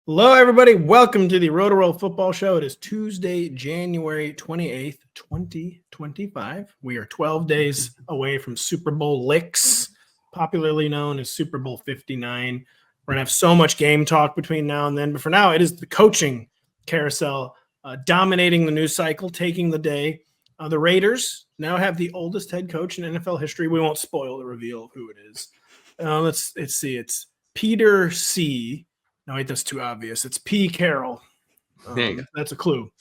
Hello, everybody. Welcome to the Rotoworld Football Show. It is Tuesday, January 28th, 2025. We are 12 days away from Super Bowl licks, popularly known as Super Bowl 59. We're going to have so much game talk between now and then. But for now, it is the coaching carousel dominating the news cycle, taking the day. The Raiders now have the oldest head coach in NFL history. We won't spoil the reveal of who it is. Let's see. It's Peter C. No, wait, that's too obvious. It's Pete Carroll. That's a clue.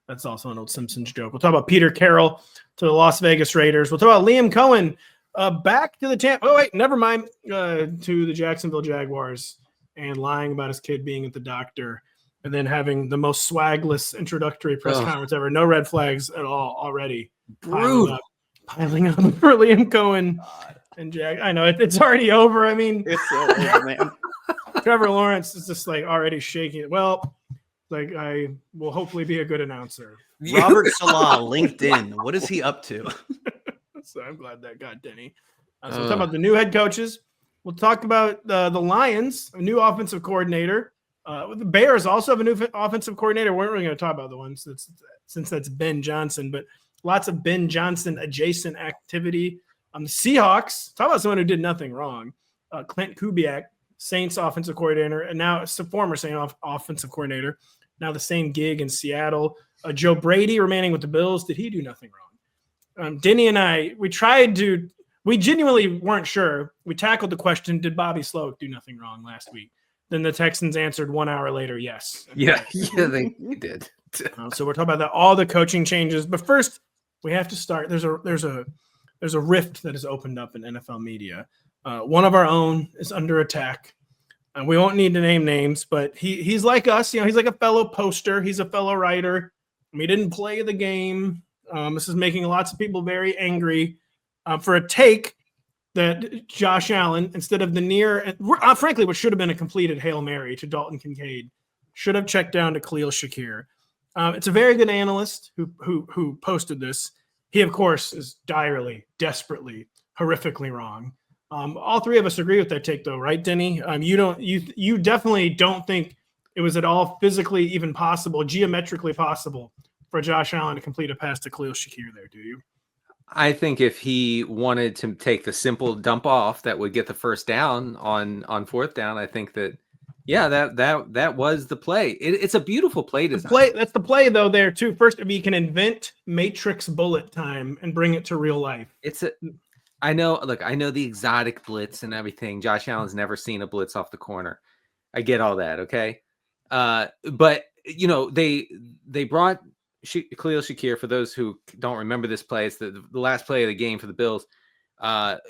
That's also an old Simpsons joke. We'll talk about Peter Carroll to the Las Vegas Raiders. We'll talk about Liam Coen back to the Tampa. Oh, wait, never mind. To the Jacksonville Jaguars and lying about his kid being at the doctor and then having the most swagless introductory press conference ever. No red flags at all already. Piling up for Liam Coen and Jag. I know it's already over. I mean, it's over, man. Trevor Lawrence is just like already shaking. Well, like I will hopefully be a good announcer. Robert Salah, LinkedIn. What is he up to? So I'm glad that got Denny. So we'll talk about the new head coaches. We'll talk about the Lions, a new offensive coordinator. The Bears also have a new offensive coordinator. We weren't really going to talk about the ones since that's Ben Johnson, but lots of Ben Johnson adjacent activity. The Seahawks, talk about someone who did nothing wrong. Klint Kubiak, Saints offensive coordinator, and now it's the former Saints offensive coordinator. Now the same gig in Seattle. Joe Brady remaining with the Bills. Did he do nothing wrong? Denny and I, we genuinely weren't sure. We tackled the question, did Bobby Slowik do nothing wrong last week? Then the Texans answered 1 hour later, yes. Yeah, they did. So we're talking about that, all the coaching changes. But first, we have to start. There's a rift that has opened up in NFL media. One of our own is under attack. We won't need to name names, but he's like us. He's like a fellow poster. He's a fellow writer. We didn't play the game. This is making lots of people very angry for a take that Josh Allen, instead of the frankly, what should have been a completed Hail Mary to Dalton Kincaid, should have checked down to Khalil Shakir. It's a very good analyst who posted this. He, of course, is direly, desperately, horrifically wrong. All three of us agree with that take, though, right, Denny? You definitely don't think it was at all physically even possible, geometrically possible, for Josh Allen to complete a pass to Khalil Shakir there, do you? I think if he wanted to take the simple dump off that would get the first down on fourth down, I think that, yeah, that was the play. It's a beautiful play design. That's the play, though, there, too. First, if you can invent Matrix bullet time and bring it to real life. I know the exotic blitz and everything. Josh Allen's never seen a blitz off the corner. I get all that, okay? But, they brought Khalil Shakir, for those who don't remember this play. It's the last play of the game for the Bills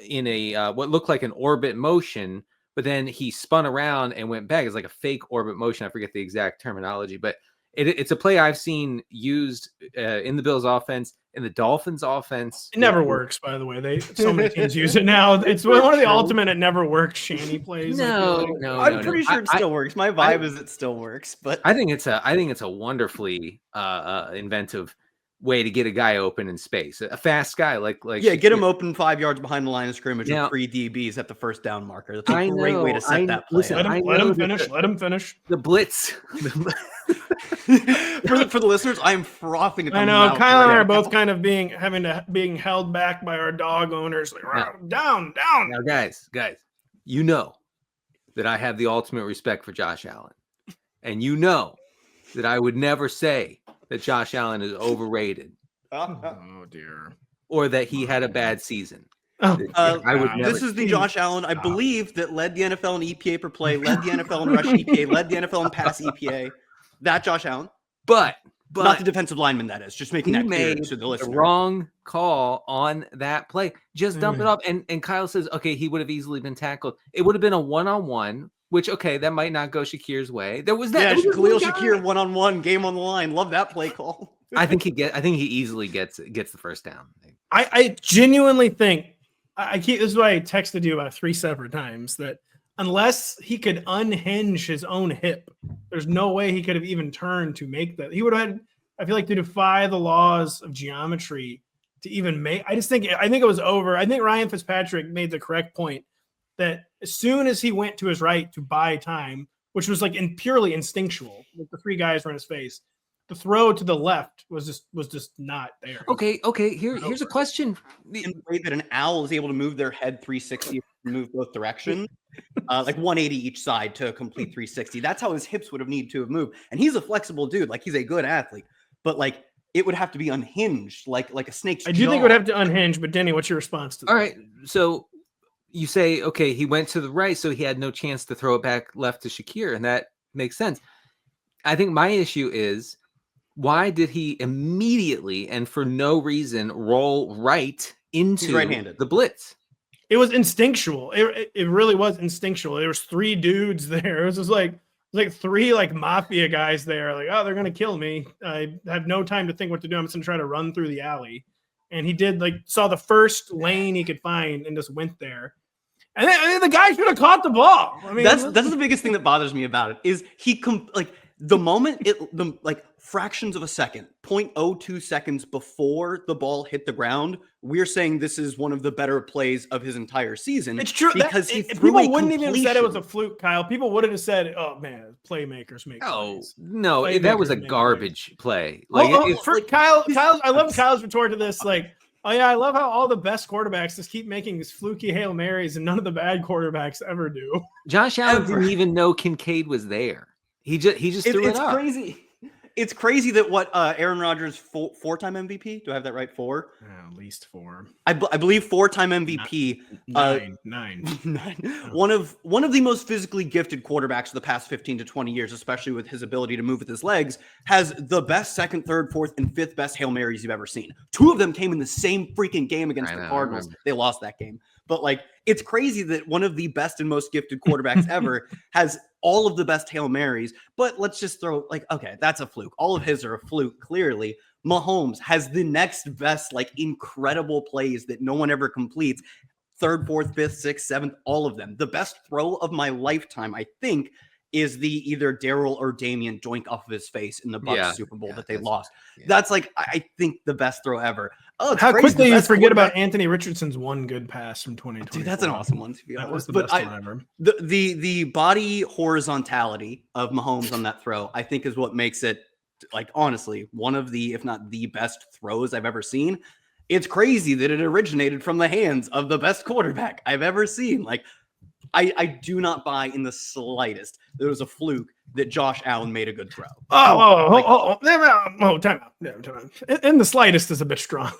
in a what looked like an orbit motion, but then he spun around and went back. It's like a fake orbit motion. I forget the exact terminology, but it's a play I've seen used in the Bills offense, in the Dolphins offense. It never works, by the way. So many teams use it now. It's one of the ultimate "it never works" shanty plays. No. I'm pretty sure it still works. My vibe is it still works, but I think it's a wonderfully inventive way to get a guy open in space, a fast guy like get him open 5 yards behind the line of scrimmage with 3 DBs at the first down marker. That's a great way to set that play. Let him finish. The blitz. For the listeners, I'm frothing at the I know mouth. Kyle and I are both kind of being held back by our dog owners. Like, down. Now, guys, you know that I have the ultimate respect for Josh Allen, and you know that I would never say that Josh Allen is overrated. Oh dear. Or that he had a bad season. I would never. This is the Josh Allen, I believe, that led the NFL in EPA per play, led the NFL in rush EPA, led the NFL in pass EPA. That Josh Allen. But not the defensive lineman, that is. Just making that clear to the listener. The wrong call on that play. Just dump it up. And Kyle says, okay, he would have easily been tackled. It would have been a one-on-one, which, okay, that might not go Shakir's way. There was that. Yeah, Khalil Shakir one-on-one, game on the line. Love that play call. I think he easily gets the first down. I genuinely think this is why I texted you about 3 separate times, that unless he could unhinge his own hip, there's no way he could have even turned to make that. He would have had, I feel like, to defy the laws of geometry to even make. I think it was over. I think Ryan Fitzpatrick made the correct point that as soon as he went to his right to buy time, which was like purely instinctual. Like the three guys were in his face. The throw to the left was just not there. Okay. Here's a question. In the way that an owl is able to move their head 360, move both directions, like 180 each side to a complete 360. That's how his hips would have needed to have moved. And he's a flexible dude. Like he's a good athlete, but like it would have to be unhinged, like a snake's I do think it would have to unhinge. But Denny, what's your response to that? All right, so you say, okay, he went to the right, so he had no chance to throw it back left to Shakir, and that makes sense. I think my issue is, why did he immediately and for no reason roll right into the blitz? It was instinctual. It really was instinctual. There was three dudes there. It was just like three like mafia guys there. Like, oh, they're gonna kill me. I have no time to think what to do. I'm just gonna try to run through the alley. And he did, like, saw the first lane he could find and just went there. And then the guy should have caught the ball. I mean, that's the biggest thing that bothers me about it is the moment fractions of a second, 0.02 seconds before the ball hit the ground, we're saying this is one of the better plays of his entire season. It's true because people wouldn't even have said it was a fluke, Kyle. People would have said, "Oh man, playmakers make plays." No, that was a garbage play. Like Kyle, I love Kyle's retort to this. Like, oh yeah, I love how all the best quarterbacks just keep making these fluky Hail Marys, and none of the bad quarterbacks ever do. Josh Allen didn't even know Kincaid was there. He just threw it up. Crazy. It's crazy that Aaron Rodgers, four-time MVP. Do I have that right? Four? Yeah, at least four. I believe four-time MVP. Nine. One of the most physically gifted quarterbacks of the past 15 to 20 years, especially with his ability to move with his legs, has the best second, third, fourth, and fifth best Hail Marys you've ever seen. Two of them came in the same freaking game against the Cardinals. They lost that game. But like, it's crazy that one of the best and most gifted quarterbacks ever has all of the best Hail Marys. But let's just throw okay, that's a fluke. All of his are a fluke, clearly. Mahomes has the next best, incredible plays that no one ever completes. Third, fourth, fifth, sixth, seventh, all of them. The best throw of my lifetime, I think, is the either Darryl or Damian doink off of his face in the Bucs Super Bowl that they lost. Yeah. That's I think the best throw ever. Oh, how quickly you forget about Anthony Richardson's one good pass from 2020. Dude, that's an awesome one, to be honest. That was the best one ever. The body horizontality of Mahomes on that throw, I think, is what makes it, honestly, one of the, if not the best throws I've ever seen. It's crazy that it originated from the hands of the best quarterback I've ever seen. I do not buy in the slightest that it was a fluke that Josh Allen made a good throw. Time out. In the slightest is a bit strong.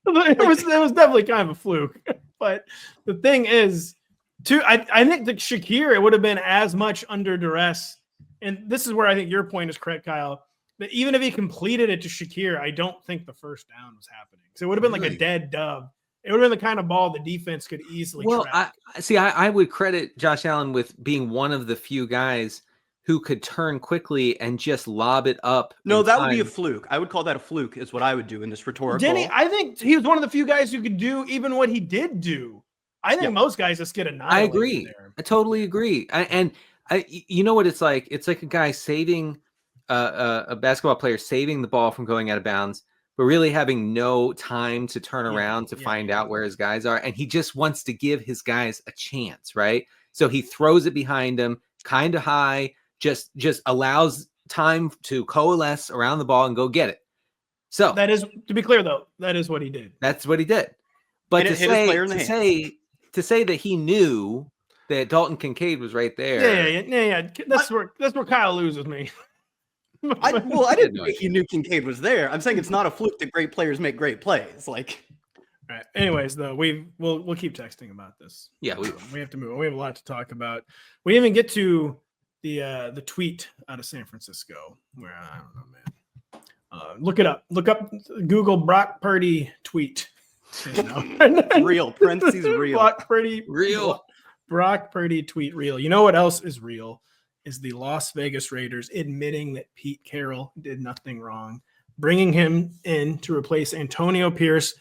It was definitely kind of a fluke. But the thing is, I think that Shakir, it would have been as much under duress. And this is where I think your point is correct, Kyle. That even if he completed it to Shakir, I don't think the first down was happening. So it would have been like a dead dub. It would have been the kind of ball the defense could easily track. I would credit Josh Allen with being one of the few guys who could turn quickly and just lob it up. No, that would be a fluke. I would call that a fluke is what I would do in this rhetorical. Denny, I think he was one of the few guys who could do even what he did do. I think most guys just get annihilated. I agree. There. I totally agree. You know what it's like? It's like a guy saving a basketball player saving the ball from going out of bounds, but really having no time to turn around to find out where his guys are. And he just wants to give his guys a chance, right? So he throws it behind him, kind of high, just allows time to coalesce around the ball and go get it. So that is, to be clear though, that is what he did. That's what he did. But to say that he knew that Dalton Kincaid was right there. Yeah. That's where Kyle loses me. I didn't think he knew Kincaid was there. I'm saying it's not a fluke that great players make great plays. All right. Anyways, though, we'll keep texting about this. Yeah, we have to move. We have a lot to talk about. We didn't even get to the tweet out of San Francisco where I don't know, man. Look it up. Look up Google Brock Purdy tweet. Real parentheses real. Brock Purdy real. Brock Purdy tweet real. You know what else is real? Is the Las Vegas Raiders admitting that Pete Carroll did nothing wrong, bringing him in to replace Antonio Pierce,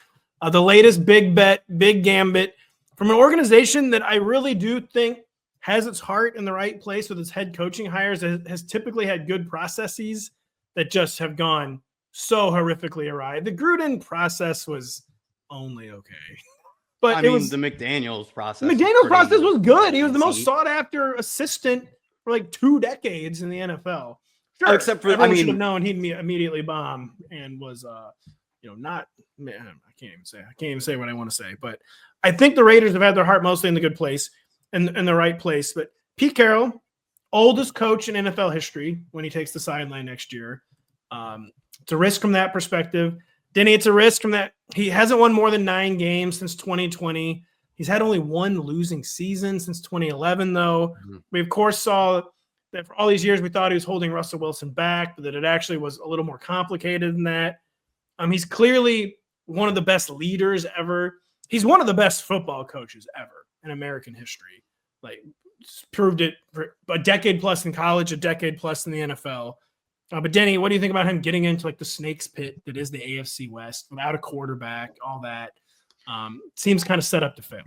the latest big bet, big gambit from an organization that I really do think has its heart in the right place with its head coaching hires, has typically had good processes that just have gone so horrifically awry. The Gruden process was only okay. But the McDaniels process. The McDaniels process was good. He was the most sought after assistant for like 2 decades in the NFL. Sure, except for everyone should have known he'd immediately bomb and was not. Man, I can't even say what I want to say. But I think the Raiders have had their heart mostly in the good place and in the right place. But Pete Carroll, oldest coach in NFL history when he takes the sideline next year. It's a risk from that perspective. Denny, it's a risk from that he hasn't won more than 9 games since 2020. He's had only 1 losing season since 2011, though. Mm-hmm. We, of course, saw that for all these years we thought he was holding Russell Wilson back, but that it actually was a little more complicated than that. He's clearly one of the best leaders ever. He's one of the best football coaches ever in American history. Like, proved it for a decade plus in college, a decade plus in the NFL. But Denny, what do you think about him getting into like the snake's pit that is the AFC West without a quarterback, all that? Seems kind of set up to fail.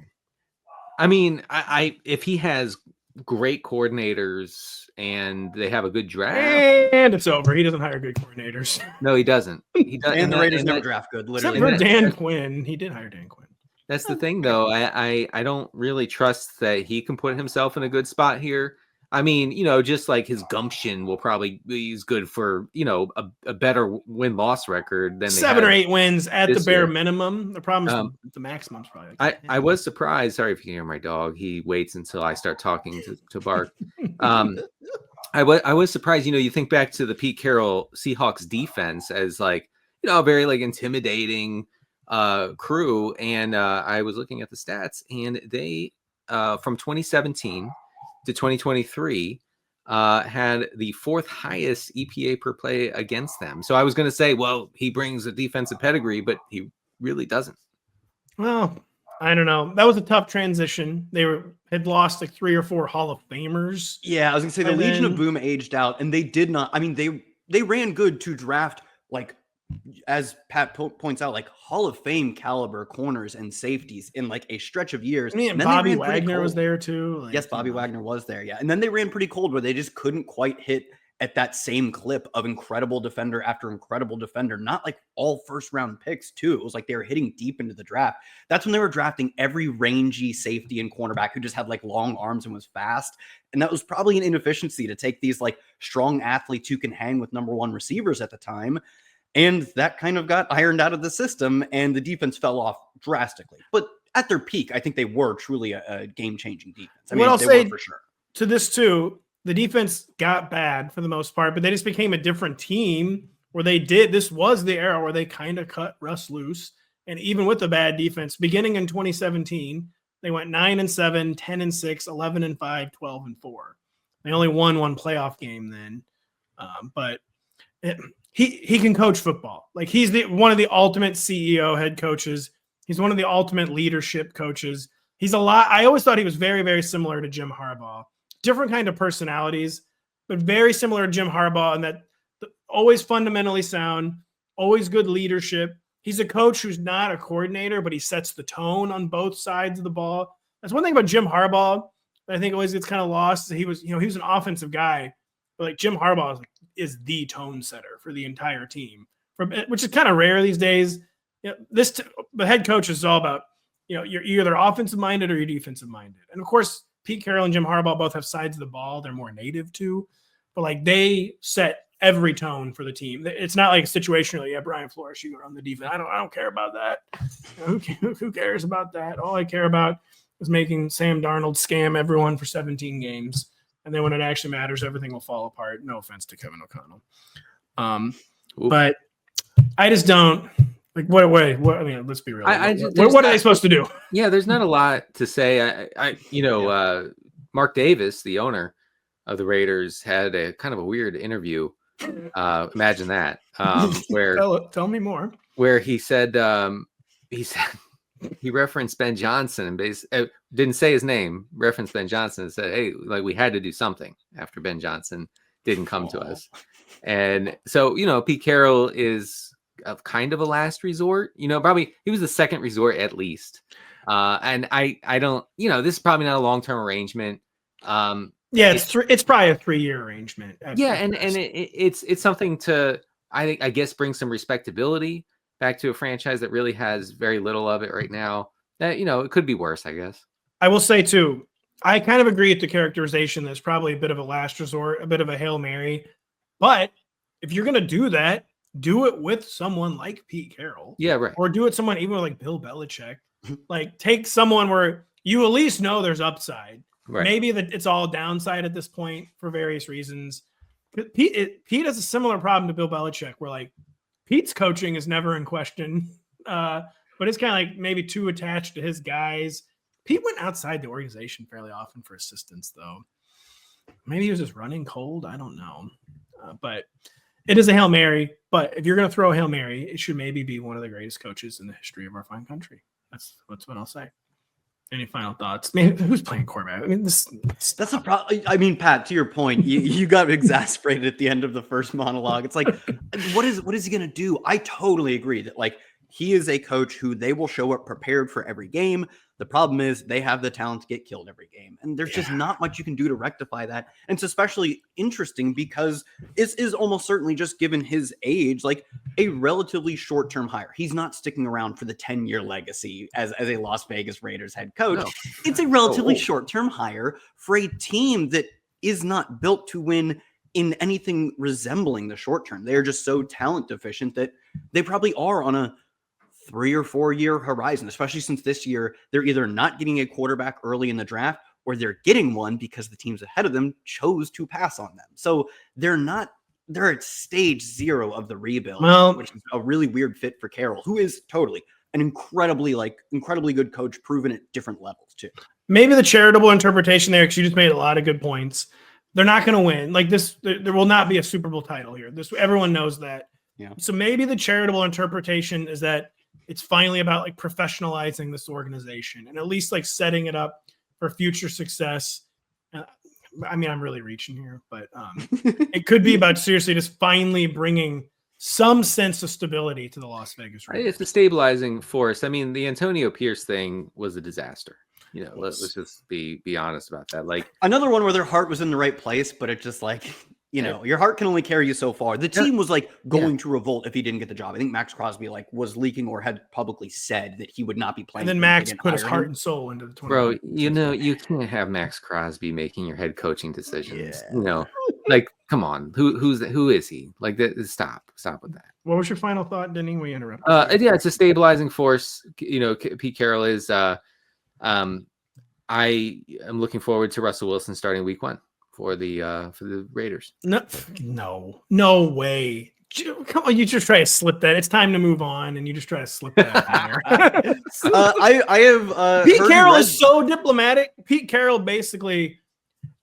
I mean, I if he has great coordinators and they have a good draft, and it's over. He doesn't hire good coordinators. No, he doesn't. He doesn't. And the Raiders never draft good. Literally, except for Dan Quinn. He did hire Dan Quinn. That's the thing, though. I don't really trust that he can put himself in a good spot here. I mean, just like his gumption will probably be good for, a better win-loss record than 7 or 8 wins at the bare minimum. The problem is the maximum's probably. I was surprised. Sorry if you hear my dog. He waits until I start talking to bark. I was surprised. You think back to the Pete Carroll Seahawks defense as like, a very like intimidating crew. And I was looking at the stats, and they from 2017 to 2023 had the 4th highest EPA per play against them. So I was going to say, well, he brings a defensive pedigree, but he really doesn't. Well, I don't know. That was a tough transition. They had lost like 3 or 4 Hall of Famers. Yeah, I was going to say the Legion of Boom aged out, and they did not. I mean, they ran good to draft, like, as Pat points out, like Hall of Fame caliber corners and safeties in like a stretch of years. And Bobby Wagner was there too. Like, yes, Bobby Wagner was there. Yeah. And then they ran pretty cold where they just couldn't quite hit at that same clip of incredible defender after incredible defender, not like all 1st round picks too. It was like they were hitting deep into the draft. That's when they were drafting every rangy safety and cornerback who just had like long arms and was fast. And that was probably an inefficiency to take these like strong athletes who can hang with number 1 receivers at the time. And that kind of got ironed out of the system, and the defense fell off drastically. But at their peak, I think they were truly a game-changing defense. I mean, I'll say for sure. To this too, the defense got bad for the most part, but they just became a different team where this was the era where they kind of cut Russ loose. And even with the bad defense, beginning in 2017, they went 9-7, 10-6, 11-5, 12-4. They only won 1 playoff game then. He can coach football. Like, he's one of the ultimate CEO head coaches. He's one of the ultimate leadership coaches. I always thought he was very, very similar to Jim Harbaugh. Different kind of personalities, but very similar to Jim Harbaugh in that always fundamentally sound, always good leadership. He's a coach who's not a coordinator, but he sets the tone on both sides of the ball. That's one thing about Jim Harbaugh that I think always gets kind of lost. He was an offensive guy, but like Jim Harbaugh is the tone setter for the entire team, which is kind of rare these days. The head coach is all about, you're either offensive minded or you're defensive minded. And of course, Pete Carroll and Jim Harbaugh both have sides of the ball they're more native to, but like they set every tone for the team. It's not like a situation where Brian Flores, you go on the defense. I don't care about that. Who cares about that? All I care about is making Sam Darnold scam everyone for 17 games. And then when it actually matters, everything will fall apart. No offense to Kevin O'Connell. But I just don't like what I mean, let's be real. What are they supposed to do? Yeah, there's not a lot to say. Mark Davis, the owner of the Raiders, had a kind of a weird interview. Imagine that. Where tell me more. Where he said he referenced Ben Johnson and didn't say his name, referenced Ben Johnson and said, hey, like we had to do something after Ben Johnson didn't come to us. And so, Pete Carroll is kind of a last resort, probably he was the second resort at least. And I don't, this is probably not a long-term arrangement. It's probably a 3-year arrangement. Yeah. And it's something to, I guess, bring some respectability back to a franchise that really has very little of it right now. That, it could be worse, I guess. I will say too, I kind of agree with the characterization that's probably a bit of a last resort, a bit of a Hail Mary. But if you're going to do that, do it with someone like Pete Carroll. Yeah, right. Or do it someone even like Bill Belichick. Like take someone where you at least know there's upside. Right. Maybe that it's all downside at this point for various reasons. Pete has a similar problem to Bill Belichick where like Pete's coaching is never in question. But it's kind of like maybe too attached to his guys. Pete went outside the organization fairly often for assistance, though. Maybe he was just running cold. I don't know. But it is a Hail Mary. But if you're going to throw a Hail Mary, it should maybe be one of the greatest coaches in the history of our fine country. That's what I'll say. Any final thoughts? Man, who's playing quarterback? I mean, that's a problem. I mean, Pat, to your point, you got exasperated at the end of the first monologue. It's like, what is he going to do? I totally agree that like he is a coach who they will show up prepared for every game. The problem is they have the talent to get killed every game. And there's just not much you can do to rectify that. And it's especially interesting because it is almost certainly just given his age, like a relatively short-term hire. He's not sticking around for the 10-year legacy as a Las Vegas Raiders head coach. No. It's a relatively short-term hire for a team that is not built to win in anything resembling the short term. They are just so talent deficient that they probably are on a 3 or 4 year horizon, especially since this year they're either not getting a quarterback early in the draft or they're getting one because the teams ahead of them chose to pass on them. So they're at stage 0 of the rebuild, which is a really weird fit for Carroll, who is totally an incredibly good coach, proven at different levels too. Maybe the charitable interpretation there, because you just made a lot of good points. They're not going to win. Like this, there will not be a Super Bowl title here. Everyone knows that. Yeah. So maybe the charitable interpretation is that it's finally about like professionalizing this organization and at least like setting it up for future success. I mean, I'm really reaching here, but it could be about seriously just finally bringing some sense of stability to the Las Vegas Raiders. It's a stabilizing force. I mean, the Antonio Pierce thing was a disaster. You know, let's just be honest about that. Like another one where their heart was in the right place, but it's just like, you know, your heart can only carry you so far. The team was like going to revolt if he didn't get the job. I think Max Crosby like was leaking or had publicly said that he would not be playing. And then Max put his heart and soul into the 20. Bro, you know, you can't have Max Crosby making your head coaching decisions. You know, like, come on, who is he? Like, stop with that. What was your final thought, Denny? We interrupted. Yeah, it's a stabilizing force. You know, Pete Carroll is. I am looking forward to Russell Wilson starting week 1 for the Raiders. No way. Come on, you just try to slip that. It's time to move on, and you just try to slip that in there. I have Pete Carroll is so diplomatic. Pete Carroll basically,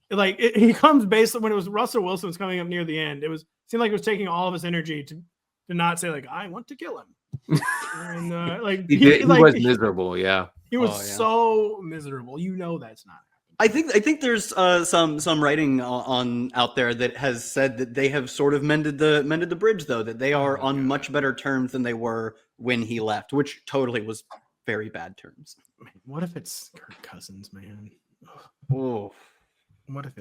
like, he comes basically when it was Russell Wilson was coming up near the end. Seemed like it was taking all of his energy to not say like I want to kill him. And like he was miserable. Yeah, he was so miserable. You know that's not. I think there's some writing on out there that has said that they have sort of mended the bridge, though, that they are on much better terms than they were when he left, which totally was very bad terms. What if it's Kirk Cousins, man? Oh, what if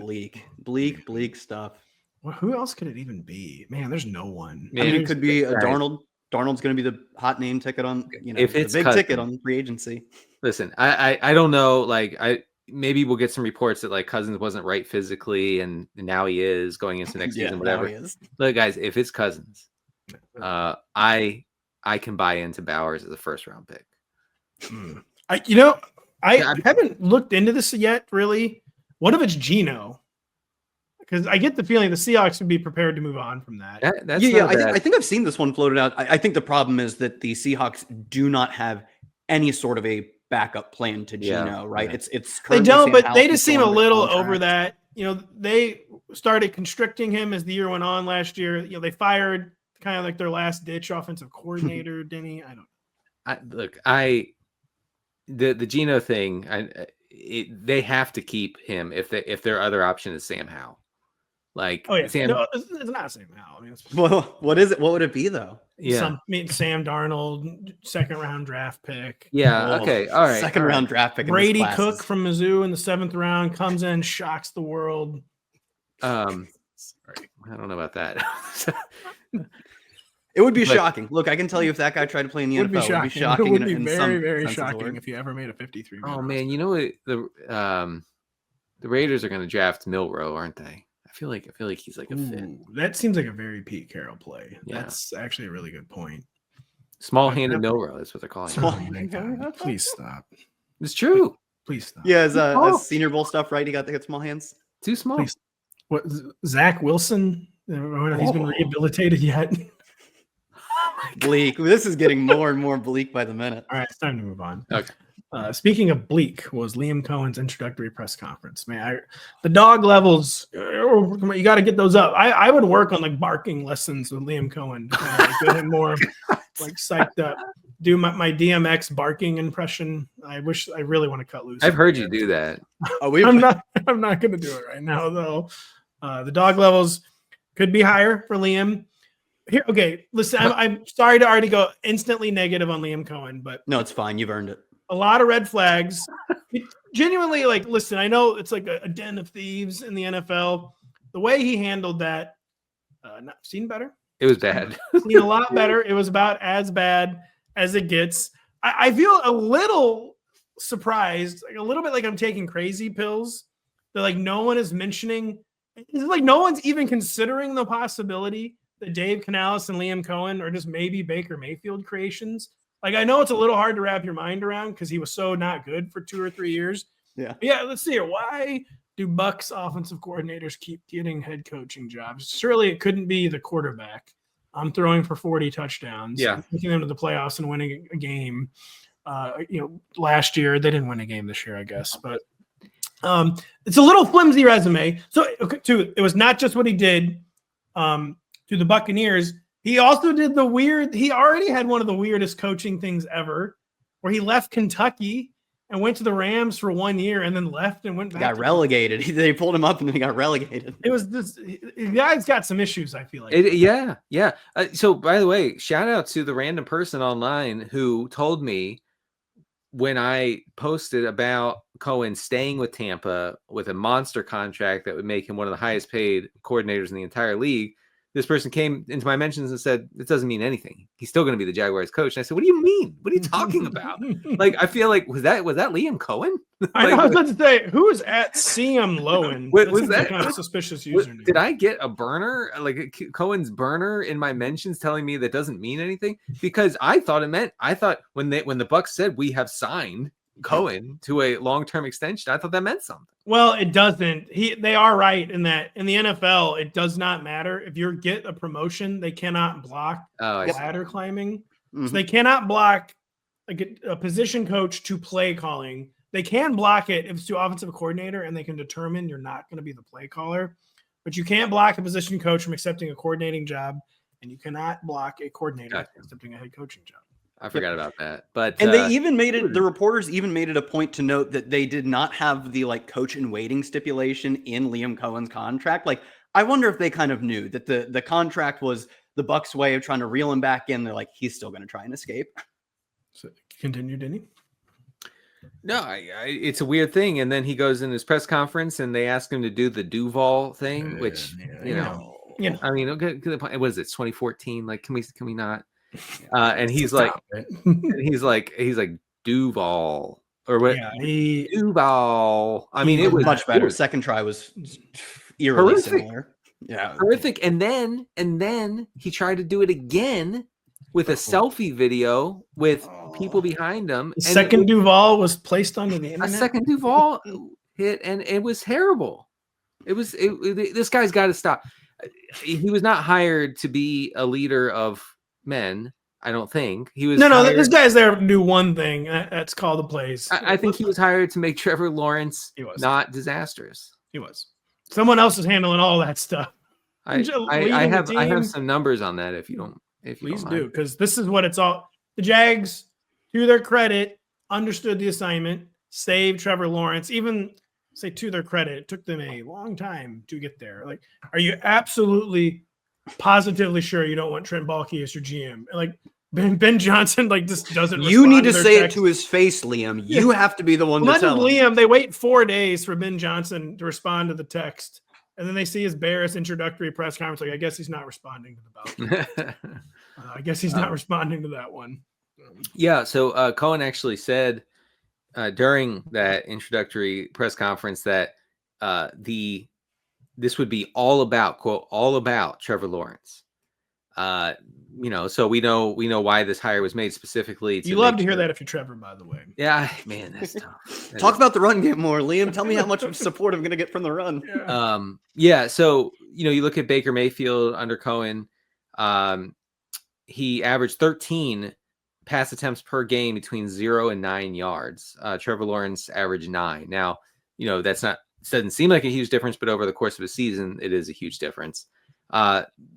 bleak stuff? Well, who else could it even be? Man, there's no one. I mean, it could be Darnold. Darnold's going to be the hot name ticket on, you know, if it's the big ticket on free agency. Listen, I don't know, like maybe we'll get some reports that like Cousins wasn't right physically and now he is going into next season, whatever. Now he is. Look, guys, if it's Cousins, I can buy into Bowers as a first round pick. I haven't looked into this yet, really. What if it's Geno? Because I get the feeling the Seahawks would be prepared to move on from that. I think I've seen this one floated out. I think the problem is that the Seahawks do not have any sort of a backup plan to Geno, right? Yeah. It's they don't, but they just seem a little over that. You know, they started constricting him as the year went on last year. You know, they fired kind of like their last ditch offensive coordinator, Denny. The Geno thing, they have to keep him if their other option is Sam Howell. Like, it's not Sam Howell. I mean, what is it? What would it be though? Sam Darnold, second round draft pick. Yeah. Okay. All right. Second round draft pick. Brady Cook from Mizzou in the 7th round comes in, shocks the world. I don't know about that. It would be shocking. Look, I can tell you if that guy tried to play in the NFL, it would be shocking. It would be very, very shocking if you ever made a 53. Oh man, you know what? The Raiders are going to draft Milroe, aren't they? I feel like he's like a fit. That seems like a very Pete Carroll play. Yeah. That's actually a really good point. Small-handed Milroe, that's what they're calling Oh him. my God. Please stop. It's true. Please stop. Yeah, as Senior Bowl stuff, right? He got the small hands. Too small. Please. What, Zach Wilson? He's been rehabilitated yet? Bleak. This is getting more and more bleak by the minute. All right, it's time to move on. Okay. Speaking of bleak, was Liam Coen's introductory press conference. Man, the dog levels, you got to get those up. I would work on like barking lessons with Liam Coen. Get him more like psyched up. Do my DMX barking impression. I really want to cut loose. I've heard you do that. I'm not going to do it right now though. The dog levels could be higher for Liam. Here, okay, listen, I'm sorry to already go instantly negative on Liam Coen, but no, it's fine. You've earned it. A lot of red flags. Genuinely, like, listen, I know it's like a den of thieves in the NFL. The way he handled that, not seen better. It was bad. Seen a lot better. It was about as bad as it gets. I feel a little surprised, like a little bit like I'm taking crazy pills. That like no one is mentioning. It's like no one's even considering the possibility that Dave Canales and Liam Coen are just maybe Baker Mayfield creations. Like, I know it's a little hard to wrap your mind around because he was so not good for 2 or 3 years. Yeah. But yeah, let's see here. Why do Bucs offensive coordinators keep getting head coaching jobs? Surely it couldn't be the quarterback. I'm throwing for 40 touchdowns. Yeah. Taking them to the playoffs and winning a game. Last year, they didn't win a game this year, I guess. But it's a little flimsy resume. So, too, it was not just what he did to the Buccaneers. He also did he already had one of the weirdest coaching things ever, where he left Kentucky and went to the Rams for 1 year and then left and went back. Got relegated. They pulled him up and then he got relegated. It was this. The guy's got some issues, I feel like. Yeah. So, by the way, shout out to the random person online who told me when I posted about Coen staying with Tampa with a monster contract that would make him one of the highest paid coordinators in the entire league. This person came into my mentions and said, it doesn't mean anything. He's still going to be the Jaguars coach. And I said, what do you mean? What are you talking about? Like, I feel like, was that Liam Coen? I was about to say, who is at CM Lowen? Was that kind of suspicious username? Did I get a burner, like Cohen's burner in my mentions telling me that doesn't mean anything? Because I thought when the Bucs said we have signed Coen to a long-term extension, I thought that meant something. Well, it doesn't. They are right in that in the NFL, it does not matter. If you get a promotion, they cannot block ladder climbing. Mm-hmm. So they cannot block a position coach to play calling. They can block it if it's to offensive coordinator and they can determine you're not going to be the play caller. But you can't block a position coach from accepting a coordinating job, and you cannot block a coordinator accepting a head coaching job. I forgot about that. But they even made it, the reporters even made it a point to note that they did not have the like coach in waiting stipulation in Liam Coen's contract. Like, I wonder if they kind of knew that the contract was the Bucs' way of trying to reel him back in. They're like, he's still going to try and escape. So continue, Denny. No, it's a weird thing. And then he goes in his press conference and they ask him to do the Duval thing, which, you know, I mean, okay, what is it? 2014. Like, can we not? And he's like, he's like Duval or what? Yeah, Duval. I mean, it was much better. Second try was eerily similar. Yeah, horrific. And then he tried to do it again with a selfie video with people behind him. The second Duval was placed onto the internet. A second Duval hit, and it was terrible. This guy's got to stop. He was not hired to be a leader of men. I don't think he was. No. This guy's there to do one thing. That's call the plays. I think he was hired to make Trevor Lawrence not disastrous. He was. Someone else is handling all that stuff. I have some numbers on that. If you don't, please do, because this is what it's all. The Jags, to their credit, understood the assignment, saved Trevor Lawrence. Even say to their credit, it took them a long time to get there. Like, are you absolutely positively sure you don't want Trent Baalke as your GM? Like, Ben Johnson, like, just doesn't. You need to say it to his face, Liam. You have to be the one to tell him. Liam, they wait 4 days for Ben Johnson to respond to the text, and then they see his Bears introductory press conference. Like, I guess he's not responding to the Baalke. I guess he's not responding to that one. Yeah. So Coen actually said during that introductory press conference that this would be all about, quote, all about Trevor Lawrence. So we know why this hire was made specifically. You love to hear that if you're Trevor, by the way. Yeah, man, that's tough. Talk about the run game more, Liam. Tell me how much support I'm going to get from the run. So you look at Baker Mayfield under Coen. He averaged 13 pass attempts per game between 0 and 9 yards. Trevor Lawrence averaged 9. Now, doesn't seem like a huge difference, but over the course of a season, it is a huge difference.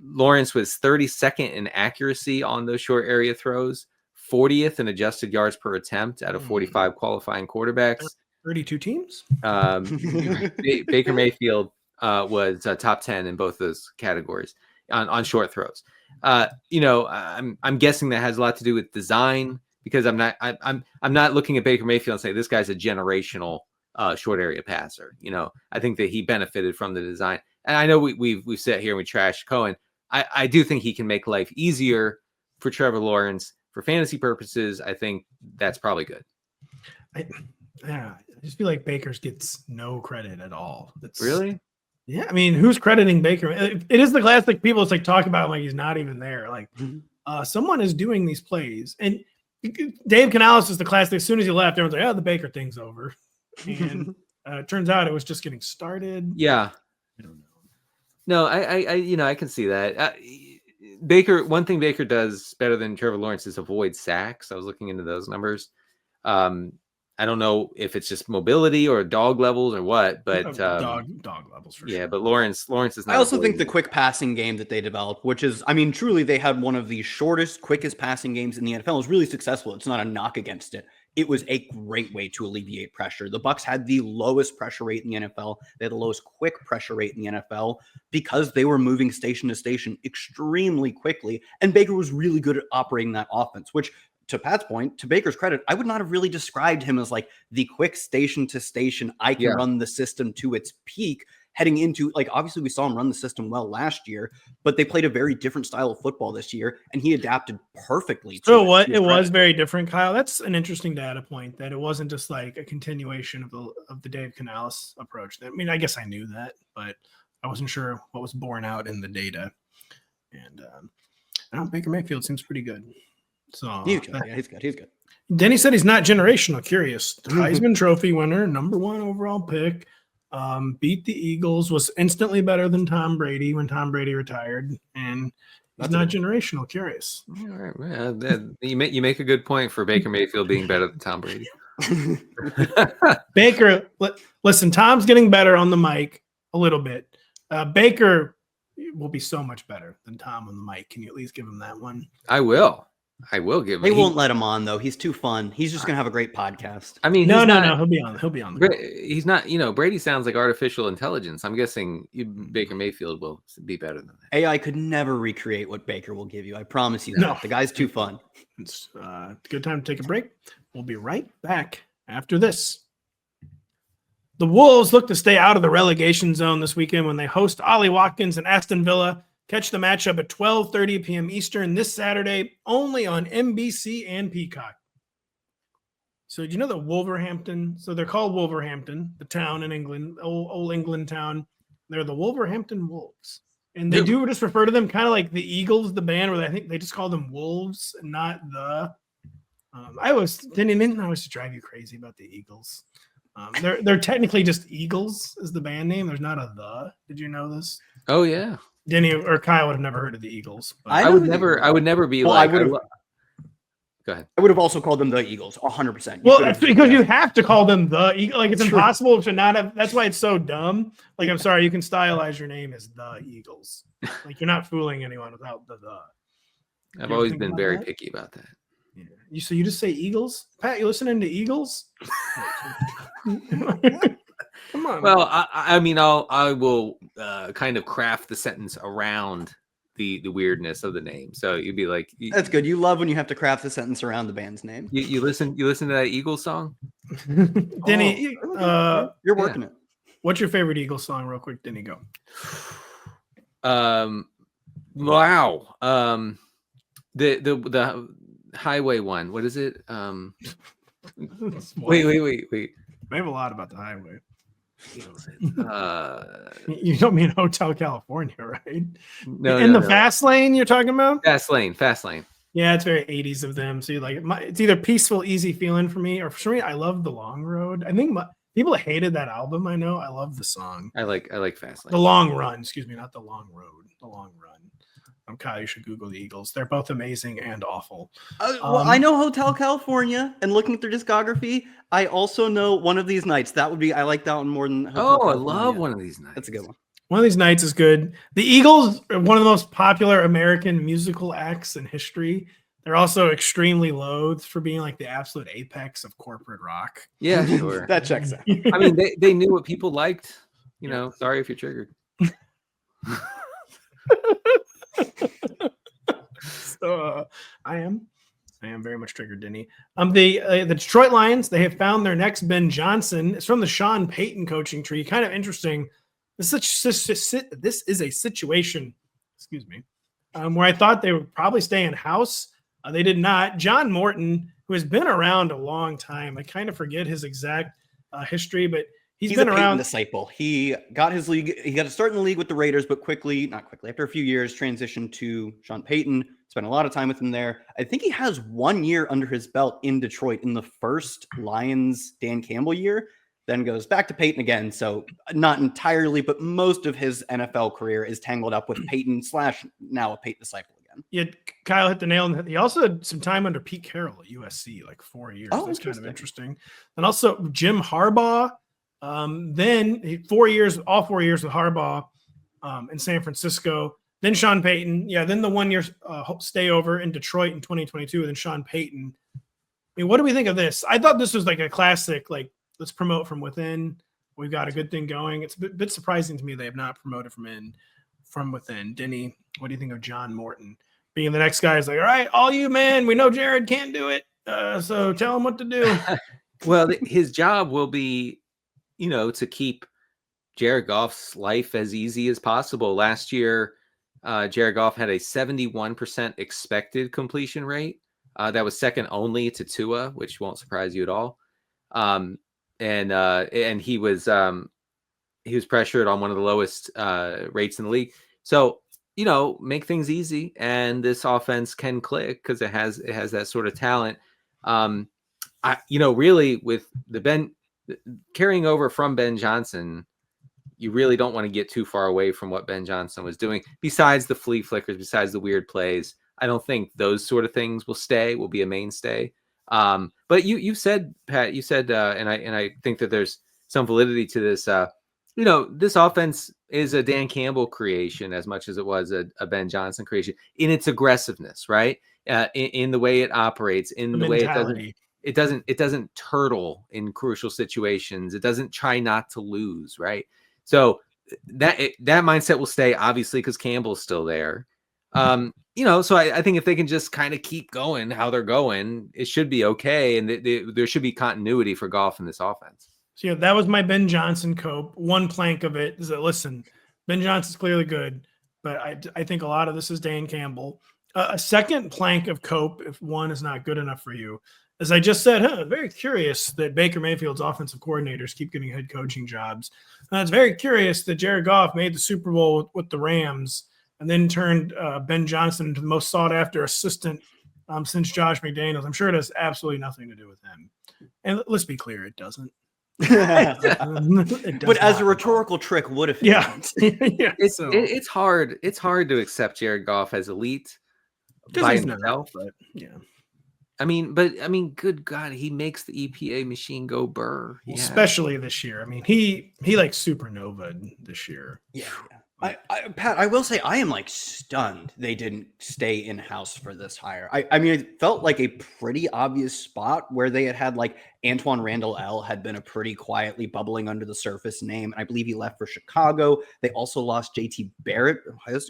Lawrence was 32nd in accuracy on those short area throws, 40th in adjusted yards per attempt out of 45 qualifying quarterbacks. 32 teams. Baker Mayfield was top 10 in both those categories on short throws. I'm guessing that has a lot to do with design, because I'm not looking at Baker Mayfield and say this guy's a generational short area passer. I think that he benefited from the design. And I know we've sat here and we trash Coen. I do think he can make life easier for Trevor Lawrence for fantasy purposes. I think that's probably good. I just feel like Baker's gets no credit at all. Really? Yeah, I mean, who's crediting Baker? It is the classic people. It's like talk about him like he's not even there. Like someone is doing these plays, and Dave Canales is the classic. As soon as he left, everyone's like, "Oh, the Baker thing's over," and it turns out it was just getting started. Yeah, I don't know. No, I can see that. Baker, one thing Baker does better than Trevor Lawrence is avoid sacks. I was looking into those numbers. I don't know if it's just mobility or dog levels or what, but dog levels for sure. Yeah, but Lawrence is not. I also think the quick passing game that they developed, which is, I mean, truly they had one of the shortest, quickest passing games in the NFL. It was really successful. It's not a knock against it. It was a great way to alleviate pressure. The Bucs had the lowest pressure rate in the NFL. They had the lowest quick pressure rate in the NFL because they were moving station to station extremely quickly. And Baker was really good at operating that offense, which, to Pat's point, to Baker's credit, I would not have really described him as like the quick station to station. I can run the system to its peak heading into, like, obviously we saw him run the system well last year, but they played a very different style of football this year, and he adapted perfectly. So what? It was very different, Kyle. That's an interesting data point, that it wasn't just like a continuation of the Dave Canales approach. I mean, I guess I knew that, but I wasn't sure what was borne out in the data. And I don't. Baker Mayfield seems pretty good. So he's good. Yeah, he's good. Denny said he's not generational. Curious. Heisman Trophy winner, number 1 overall pick. Beat the Eagles, was instantly better than Tom Brady when Tom Brady retired, and he's not generational. Curious. All right, you make a good point for Baker Mayfield being better than Tom Brady. Baker, listen, Tom's getting better on the mic a little bit. Baker will be so much better than Tom on the mic. Can you at least give him that one? I will give him. They won't let him on though. He's too fun. He's just gonna have a great podcast. I mean, no. He'll be on. He's not. Brady sounds like artificial intelligence. I'm guessing Baker Mayfield will be better than that. AI could never recreate what Baker will give you. I promise you that. No. The guy's too fun. It's a good time to take a break. We'll be right back after this. The Wolves look to stay out of the relegation zone this weekend when they host Ollie Watkins and Aston Villa. Catch the matchup at 12:30 p.m. Eastern this Saturday, only on NBC and Peacock. So, do you know that Wolverhampton? So they're called Wolverhampton, the town in England, old England town. They're the Wolverhampton Wolves, and they do just refer to them kind of like the Eagles, the band, where I think they just call them Wolves and not the. Didn't I used to drive you crazy about the Eagles. They're technically just Eagles is the band name. There's not a the. Did you know this? Oh yeah. Denny or Kyle would have never heard of the Eagles. I would never be like. Go ahead. I would have also called them the Eagles, 100%. Well, that's because you have to call them the Eagles. Like, it's impossible to not have. That's why it's so dumb. Like, I'm sorry, you can stylize your name as the Eagles. Like, you're not fooling anyone without the. I've always been very picky about that. Yeah. So you just say Eagles? Pat, you listening to Eagles? Come on. Well, I mean, I will kind of craft the sentence around the weirdness of the name. So you'd be like, that's good. You love when you have to craft the sentence around the band's name. You listen to that Eagles song? Denny, you're working it. What's your favorite Eagles song, real quick? Denny, go. Wow. The highway one. What is it? Wait. We have a lot about the highway. feels it. You don't mean Hotel California, right? No, In no, the no. fast lane you're talking about? Fast lane. Yeah, it's very 80s of them. So it's either peaceful, easy feeling for me, or for me, I love The Long Road. I think people hated that album. I know. I love the song. I like fast The lane. Long Run, excuse me, not The Long Road. The Long Run. Kyle, you should Google the Eagles. They're both amazing and awful. Well, I know Hotel California, and looking at their discography, I also know One of These Nights. That would be, I like that one more than Hotel Oh, I California. love One of These Nights. That's a good one. One of These Nights is good. The Eagles are one of the most popular American musical acts in history. They're also extremely loathed for being like the absolute apex of corporate rock. Yeah, sure. That checks out. I mean, they knew what people liked. You know, sorry if you're triggered. So I am very much triggered, Denny. The Detroit Lions, they have found their next Ben Johnson. It's from the Sean Payton coaching tree. Kind of interesting. This is a situation, excuse me, where I thought they would probably stay in house. They did not. John Morton, who has been around a long time, I kind of forget his exact history, but he's been a Peyton around. disciple. He got his league. He got to start in the league with the Raiders, but after a few years, transitioned to Sean Payton. Spent a lot of time with him there. I think he has 1 year under his belt in Detroit in the first Lions Dan Campbell year. Then goes back to Peyton again. So not entirely, but most of his NFL career is tangled up with Peyton / now a Peyton disciple again. Yeah, Kyle hit the nail on the head. He also had some time under Pete Carroll at USC, like 4 years. Oh, that's kind of interesting. And also Jim Harbaugh. Then 4 years, all 4 years with Harbaugh in San Francisco. Then Sean Payton. Yeah, then the 1 year stay over in Detroit in 2022. And then Sean Payton. I mean, what do we think of this? I thought this was like a classic, like, let's promote from within. We've got a good thing going. It's a bit surprising to me they have not promoted from within. Denny, what do you think of John Morton? Being the next guy is like, all right, all you, man, we know Jared can't do it. So tell him what to do. Well, his job will be, to keep Jared Goff's life as easy as possible. Last year, Jared Goff had a 71% expected completion rate. That was second only to Tua, which won't surprise you at all. And he was pressured on one of the lowest rates in the league. So, make things easy, and this offense can click because it has that sort of talent. Really with the Ben carrying over from Ben Johnson, you really don't want to get too far away from what Ben Johnson was doing. Besides the flea flickers, besides the weird plays, I don't think those sort of things will be a mainstay. But you said, Pat, and I think that there's some validity to this. This offense is a Dan Campbell creation as much as it was a Ben Johnson creation in its aggressiveness, right? In the way it operates, in the way it doesn't turtle in crucial situations. It doesn't try not to lose, right? So that mindset will stay, obviously, because Campbell's still there. So I think if they can just kind of keep going how they're going, it should be okay. And there should be continuity for Goff in this offense. So yeah, that was my Ben Johnson cope. One plank of it is that, listen, Ben Johnson's clearly good, but I think a lot of this is Dan Campbell. A second plank of cope, if one is not good enough for you, as I just said, very curious that Baker Mayfield's offensive coordinators keep getting head coaching jobs. And it's very curious that Jared Goff made the Super Bowl with the Rams and then turned Ben Johnson into the most sought-after assistant since Josh McDaniels. I'm sure it has absolutely nothing to do with him. And let's be clear, it doesn't. But as a rhetorical trick would have. Yeah. It's hard. It's hard to accept Jared Goff as elite by himself. But yeah. I mean, good God, he makes the EPA machine go burr. Yeah. Especially this year. I mean, he like supernova this year. Yeah. Pat, I will say I am like stunned they didn't stay in-house for this hire. I mean, it felt like a pretty obvious spot where they had like Antoine Randall L had been a pretty quietly bubbling under the surface name. I believe he left for Chicago. They also lost JT Barrett,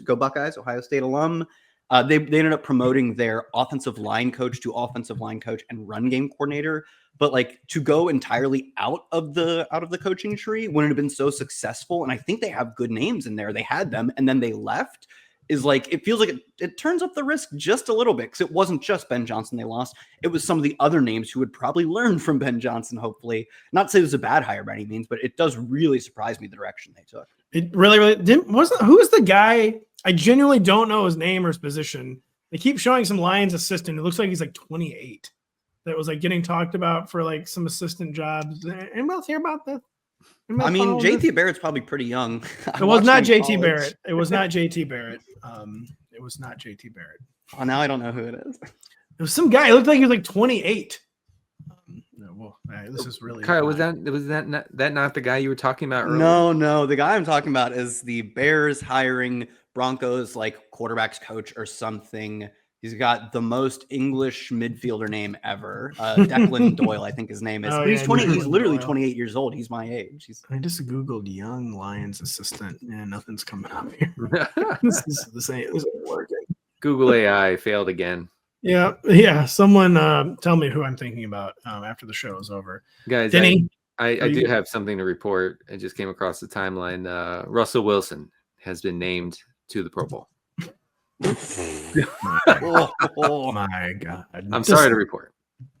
go Buckeyes, Ohio State alum. They ended up promoting their offensive line coach to offensive line coach and run game coordinator. But like to go entirely out of the coaching tree wouldn't have been so successful. And I think they have good names in there. They had them and then they left. is like, it feels like it turns up the risk just a little bit, because it wasn't just Ben Johnson they lost. It was some of the other names who would probably learn from Ben Johnson, hopefully. Not to say it was a bad hire by any means, but it does really surprise me the direction they took. It really didn't. Who was the guy? I genuinely don't know his name or his position. They keep showing some Lions assistant. It looks like he's like 28. That was like getting talked about for like some assistant jobs. Anybody else hear about that? I mean, JT Barrett's probably pretty young. It was not JT Barrett. It was not JT Barrett. It was not JT Barrett. Oh, now I don't know who it is. It was some guy. It looked like he was like 28. This is really Kyle, was that not the guy you were talking about earlier? No. The guy I'm talking about is the Bears hiring Broncos like quarterbacks coach or something. He's got the most English midfielder name ever. Declan Doyle, I think his name is. Oh, he's yeah, 20. He's Declan literally Doyle. 28 years old. He's my age. I just Googled young Lions assistant. Yeah, nothing's coming up here. This ain't working. Google AI failed again. Yeah. Someone tell me who I'm thinking about after the show is over. Guys, Denny, I do have something to report. I just came across the timeline. Russell Wilson has been named to the Pro Bowl. Oh my God. I'm sorry to report.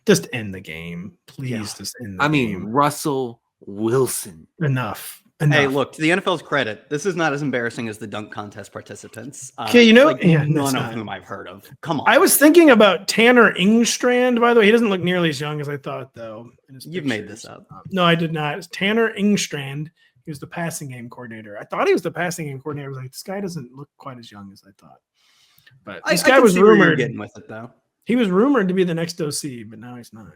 Just end the game. Please just end the game. Russell Wilson. Enough. Hey, look, to the NFL's credit, this is not as embarrassing as the dunk contest participants. Okay, none of whom I've heard of. Come on. I was thinking about Tanner Ingstrand, by the way. He doesn't look nearly as young as I thought, though. You've made this up. No, I did not. It's Tanner Ingstrand. He was the passing game coordinator. I thought he was the passing game coordinator. I was like, this guy doesn't look quite as young as I thought. But this guy was rumored. Getting with it, though. He was rumored to be the next OC, but now he's not.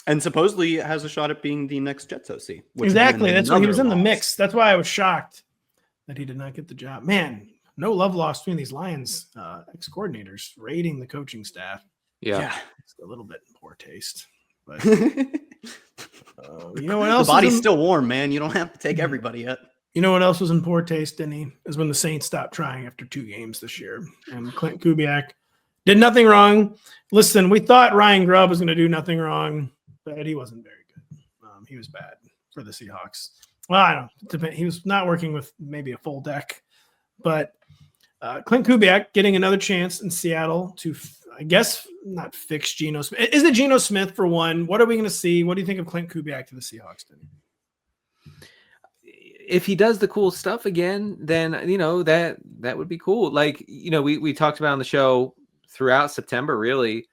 And supposedly has a shot at being the next Jets OC. Exactly. That's why he was in the mix. That's why I was shocked that he did not get the job. Man, no love lost between these Lions ex-coordinators rating the coaching staff. Yeah. It's a little bit in poor taste. But you know what else? The body's still warm, man. You don't have to take everybody yet. You know what else was in poor taste, Denny? Is when the Saints stopped trying after 2 games this year. And Klint Kubiak did nothing wrong. Listen, we thought Ryan Grubb was going to do nothing wrong, but he wasn't very good. He was bad for the Seahawks. Well, I don't know. He was not working with maybe a full deck. But Klint Kubiak getting another chance in Seattle to, I guess, not fix Geno Smith. Is it Geno Smith for one? What are we going to see? What do you think of Klint Kubiak to the Seahawks, Denny? If he does the cool stuff again, then, that would be cool. Like, we talked about on the show throughout September, really,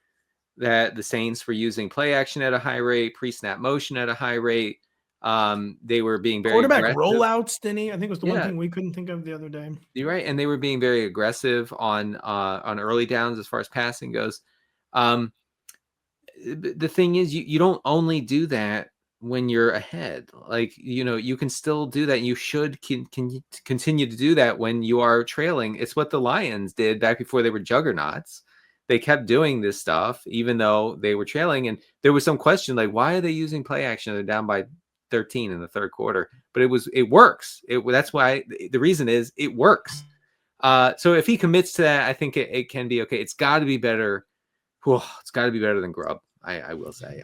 that the Saints were using play action at a high rate, pre-snap motion at a high rate. They were being very quarterback aggressive. Rollouts, Denny, I think was the one thing we couldn't think of the other day. You're right, and they were being very aggressive on early downs as far as passing goes. The thing is, you don't only do that when you're ahead. Like, you can still do that. You should continue to do that when you are trailing. It's what the Lions did back before they were juggernauts. They kept doing this stuff even though they were trailing, and there was some question like, why are they using play action? They're down by 13 in the third quarter, but it works. That's why the reason is it works. So if he commits to that, I think it can be okay. It's got to be better. It's got to be better than Grubb. I will say.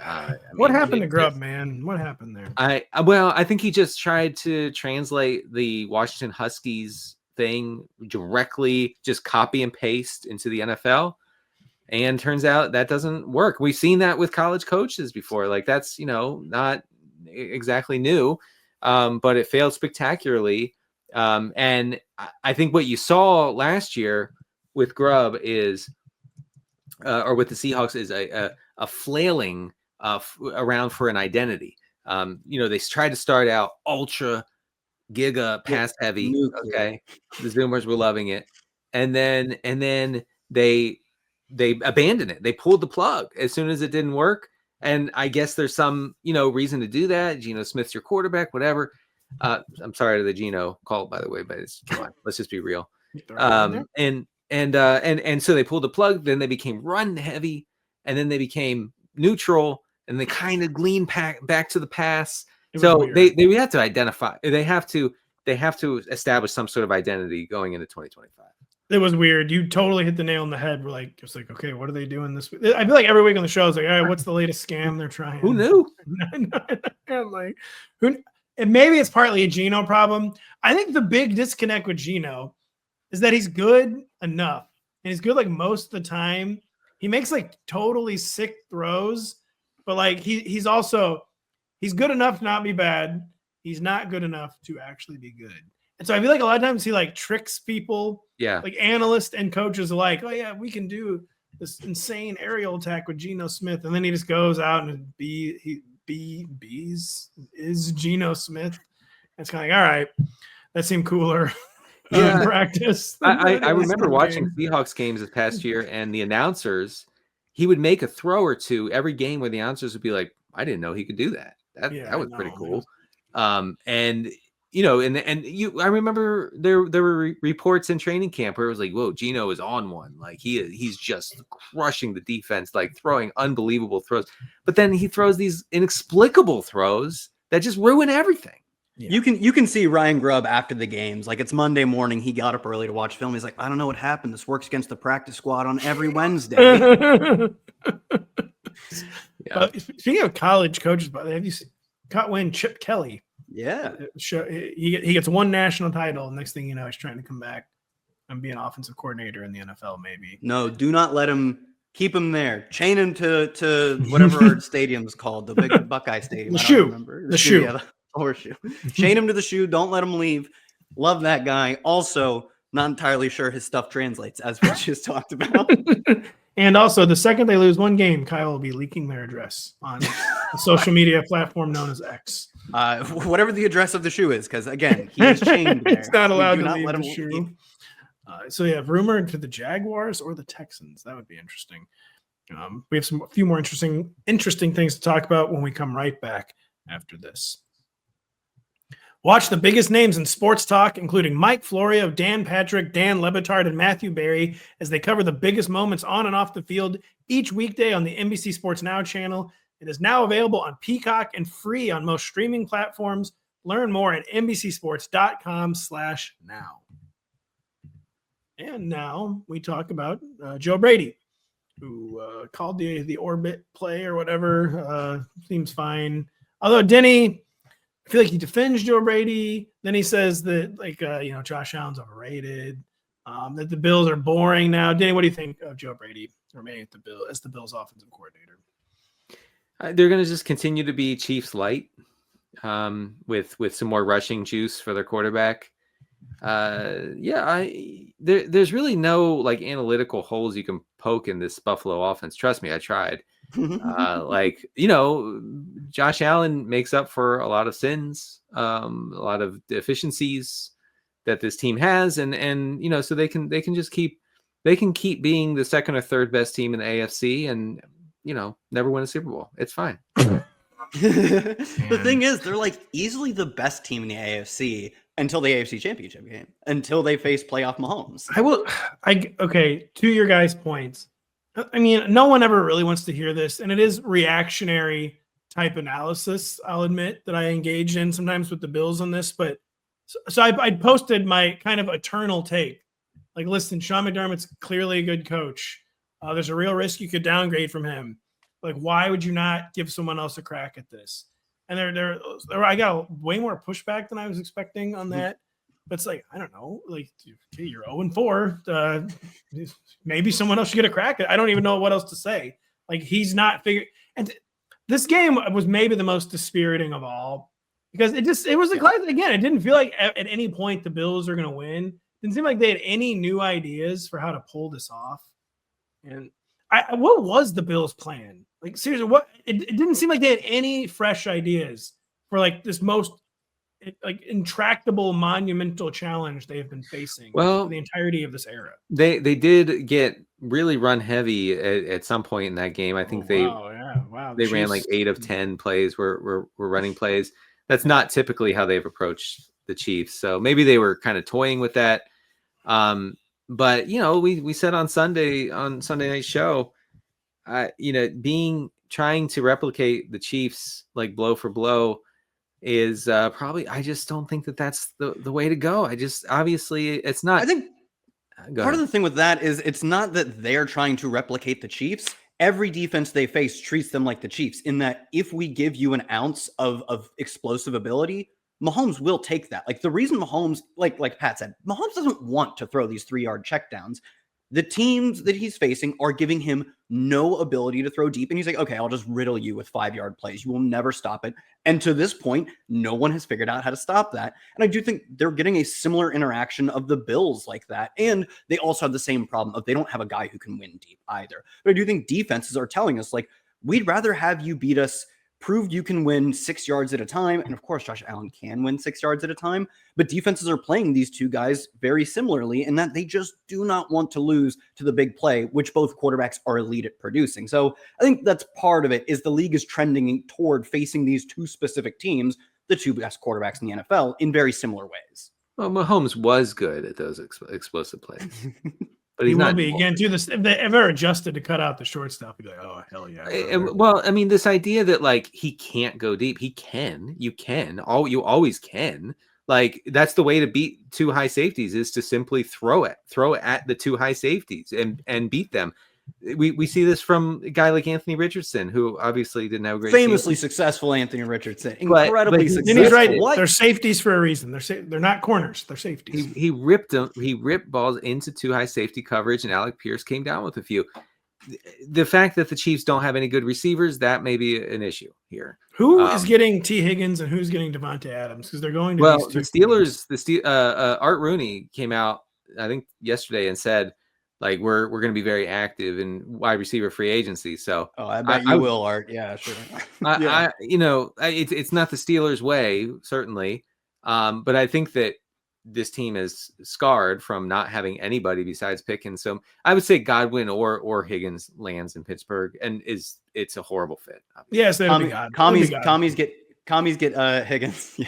What happened to Grubb, man? What happened there? I think he just tried to translate the Washington Huskies thing directly, just copy and paste into the NFL. And turns out that doesn't work. We've seen that with college coaches before. Like, that's, not exactly new, but it failed spectacularly. And I think what you saw last year with Grubb is, or with the Seahawks, is a flailing around for an identity. They tried to start out ultra giga pass heavy. Okay. The Zoomers were loving it. And then they abandoned it. They pulled the plug as soon as it didn't work. And I guess there's some, reason to do that. Geno Smith's your quarterback, whatever. I'm sorry to the Geno call, by the way, but come on, let's just be real. And so they pulled the plug. Then they became run heavy, and then they became neutral, and they kind of lean back to the pass. So they have to identify. They have to establish some sort of identity going into 2025. It was weird. You totally hit the nail on the head. It's like, okay, what are they doing this week? I feel like every week on the show, it's like, all right, what's the latest scam they're trying? Who knew? I'm like, and maybe it's partly a Geno problem. I think the big disconnect with Geno is that he's good enough. And he's good like most of the time. He makes like totally sick throws, but like he's good enough to not be bad. He's not good enough to actually be good. And so I feel like a lot of times he like tricks people. Yeah. Like analysts and coaches are like, oh yeah, we can do this insane aerial attack with Geno Smith. And then he just goes out and is Geno Smith. And it's kind of like, all right, that seemed cooler. Yeah. Practice. I remember watching Seahawks games this past year, and the announcers, he would make a throw or two every game where the announcers would be like, I didn't know he could do that. That was pretty cool. And you know, I remember there were reports in training camp where it was like, whoa, Geno is on one. Like he's just crushing the defense, like throwing unbelievable throws. But then he throws these inexplicable throws that just ruin everything. Yeah. You can see Ryan Grubb after the games. Like it's Monday morning. He got up early to watch film. He's like, I don't know what happened. This works against the practice squad on every Wednesday. Speaking of college coaches, have you caught when Chip Kelly? Yeah. He gets one national title. Next thing you know, he's trying to come back and be an offensive coordinator in the NFL, maybe. No, do not let him. Keep him there. Chain him to whatever our stadium's called, the big Buckeye Stadium. The shoe. Yeah, the horseshoe. Chain him to the shoe. Don't let him leave. Love that guy. Also, not entirely sure his stuff translates, as we just talked about. And also, the second they lose one game, Kyle will be leaking their address on a social media platform known as X. Whatever the address of the shoe is, because again, he is chained there. It's not allowed to leave the shoe. So yeah, rumored to the Jaguars or the Texans. That would be interesting. We have a few more interesting things to talk about when we come right back after this. Watch the biggest names in sports talk, including Mike Florio, Dan Patrick, Dan Lebitard, and Matthew Berry, as they cover the biggest moments on and off the field each weekday on the NBC Sports Now channel. It is now available on Peacock and free on most streaming platforms. Learn more at NBCSports.com/now. And now we talk about Joe Brady, who called the orbit play or whatever. Seems fine. Although Denny, I feel like he defends Joe Brady. Then he says that Josh Allen's overrated. That the Bills are boring now. Denny, what do you think of Joe Brady remaining as the Bills offensive coordinator? They're going to just continue to be Chiefs light, with some more rushing juice for their quarterback. There's really no like analytical holes you can poke in this Buffalo offense. Trust me, I tried. Josh Allen makes up for a lot of sins, a lot of deficiencies that this team has, and so they can keep being the second or third best team in the AFC, and never win a Super Bowl. It's fine. The thing is, they're like easily the best team in the AFC until the AFC Championship game, until they face playoff Mahomes. Okay, to your guys' points. I mean, no one ever really wants to hear this, and it is reactionary type analysis. I'll admit that I engage in sometimes with the Bills on this, but so I posted my kind of eternal take. Like, listen, Sean McDermott's clearly a good coach. There's a real risk you could downgrade from him. Like, why would you not give someone else a crack at this? And I got way more pushback than I was expecting on that. But it's like, I don't know, like, okay, you're 0-4. Maybe someone else should get a crack at it. I don't even know what else to say. Like, he's not figuring. And this game was maybe the most dispiriting of all, because it was a classic. Again, it didn't feel like at any point the Bills are going to win. It didn't seem like they had any new ideas for how to pull this off. And what was the Bills' plan? Like, seriously, it didn't seem like they had any fresh ideas for like this most like intractable, monumental challenge they have been facing for the entirety of this era. They did get really run heavy at some point in that game. I think they ran like 8 of 10 plays were running plays. That's not typically how they've approached the Chiefs. So maybe they were kind of toying with that. But we said on Sunday night show, trying to replicate the Chiefs like blow for blow is probably, I just don't think that that's the way to go. Obviously it's not. I think part of the thing with that is it's not that they're trying to replicate the Chiefs. Every defense they face treats them like the Chiefs, in that if we give you an ounce of explosive ability, Mahomes will take that. Like the reason Mahomes, like Pat said, Mahomes doesn't want to throw these 3-yard checkdowns. The teams that he's facing are giving him no ability to throw deep. And he's like, okay, I'll just riddle you with 5-yard plays. You will never stop it. And to this point, no one has figured out how to stop that. And I do think they're getting a similar interaction of the Bills like that. And they also have the same problem of they don't have a guy who can win deep either. But I do think defenses are telling us, like, we'd rather have you beat us, prove you can win 6 yards at a time. And of course, Josh Allen can win 6 yards at a time, but defenses are playing these two guys very similarly in that they just do not want to lose to the big play, which both quarterbacks are elite at producing. So I think that's part of it, is the league is trending toward facing these two specific teams, the two best quarterbacks in the NFL, in very similar ways. Well, Mahomes was good at those explosive plays. But he's he not will be again too. This if they ever adjusted to cut out the short stuff, he'd be like, "Oh hell yeah!" Well, I mean, this idea that like he can't go deep, he can. You always can. Like that's the way to beat two high safeties is to simply throw it at the two high safeties and beat them. We see this from a guy like Anthony Richardson, who obviously didn't have a great famously season. Successful Anthony Richardson, incredibly And successful. he's right. What? They're safeties for a reason. They're not corners. They're safeties. He ripped them. He ripped balls into two high safety coverage, and Alec Pierce came down with a few. The fact that the Chiefs don't have any good receivers, that may be an issue here. Who is getting T. Higgins and who's getting Devontae Adams? Because they're going to these two the Steelers. Art Rooney came out, I think, yesterday and said, like, we're going to be very active in wide receiver free agency. So, I bet you will, Art. Yeah, sure. It's not the Steelers' way, certainly, but I think that this team is scarred from not having anybody besides Pickens. So I would say Godwin or Higgins lands in Pittsburgh, and it's a horrible fit. Yes, Commies get Higgins. Yeah.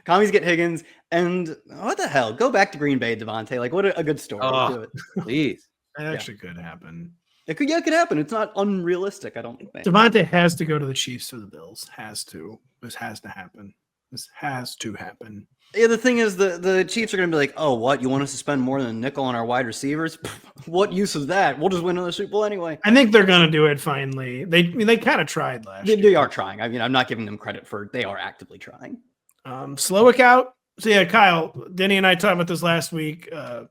Commies get Higgins. And what the hell? Go back to Green Bay, Devontae. Like, what a good story. Oh, please. That actually could happen. It could happen. It's not unrealistic, I don't think. Devontae has to go to the Chiefs or the Bills. Has to. This has to happen. This has to happen. Yeah, the thing is, the Chiefs are going to be like, oh, what? You want us to spend more than a nickel on our wide receivers? What use of that? We'll just win another Super Bowl anyway. I think they're going to do it finally. They kind of tried last year. They are trying. I mean, I'm not giving them credit for they are actively trying. Slowik out. So, yeah, Kyle, Denny and I talked about this last week. What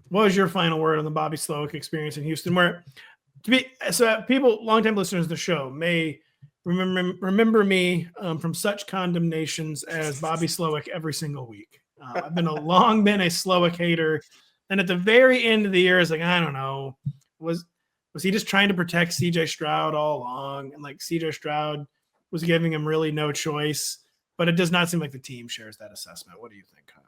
was your final word on the Bobby Slowik experience in Houston? People, longtime listeners of the show, may remember me from such condemnations as Bobby Slowik every single week. I've long been a Slowik hater, and at the very end of the year, it's like, I don't know, was he just trying to protect CJ Stroud all along, and like CJ Stroud was giving him really no choice? But it does not seem like the team shares that assessment. What do you think, Kyle?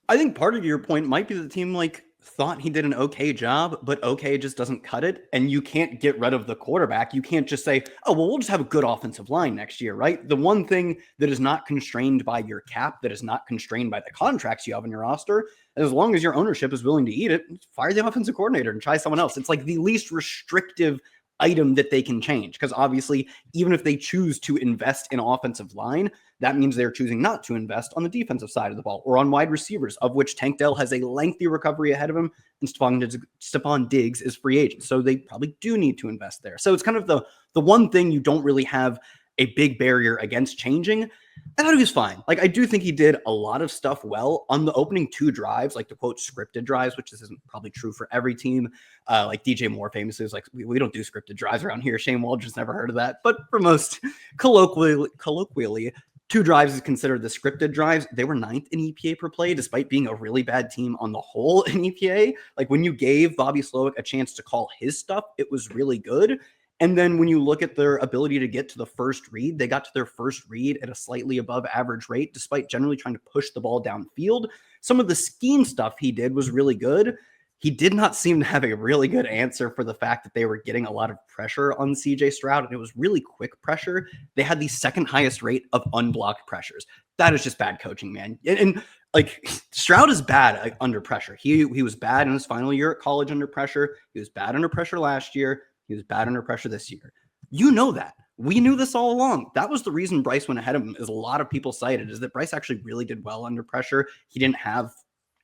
I think part of your point might be the team thought he did an okay job, but okay just doesn't cut it. And you can't get rid of the quarterback. You can't just say, oh, well, we'll just have a good offensive line next year, right? The one thing that is not constrained by your cap, that is not constrained by the contracts you have in your roster, as long as your ownership is willing to eat it, fire the offensive coordinator and try someone else. It's like the least restrictive item that they can change. Because obviously, even if they choose to invest in offensive line, that means they're choosing not to invest on the defensive side of the ball or on wide receivers, of which Tank Dell has a lengthy recovery ahead of him, and Stephon Diggs is free agent. So they probably do need to invest there. So it's kind of the one thing you don't really have a big barrier against changing. I thought he was fine. Like, I do think he did a lot of stuff well on the opening 2 drives, like the quote scripted drives, which this isn't probably true for every team. Like DJ Moore famously was like, we don't do scripted drives around here. Shane Waldron's never heard of that. But for most colloquially, 2 drives is considered the scripted drives. They were 9th in EPA per play, despite being a really bad team on the whole in EPA. Like, when you gave Bobby Slowik a chance to call his stuff, it was really good. And then when you look at their ability to get to the first read, they got to their first read at a slightly above average rate, despite generally trying to push the ball downfield. Some of the scheme stuff he did was really good. He did not seem to have a really good answer for the fact that they were getting a lot of pressure on CJ Stroud, and it was really quick pressure. They had the second highest rate of unblocked pressures. That is just bad coaching, man. And like, Stroud is bad under pressure. He was bad in his final year at college under pressure. He was bad under pressure last year. He was bad under pressure this year. You know that. We knew this all along. That was the reason Bryce went ahead of him, as a lot of people cited, is that Bryce actually really did well under pressure. It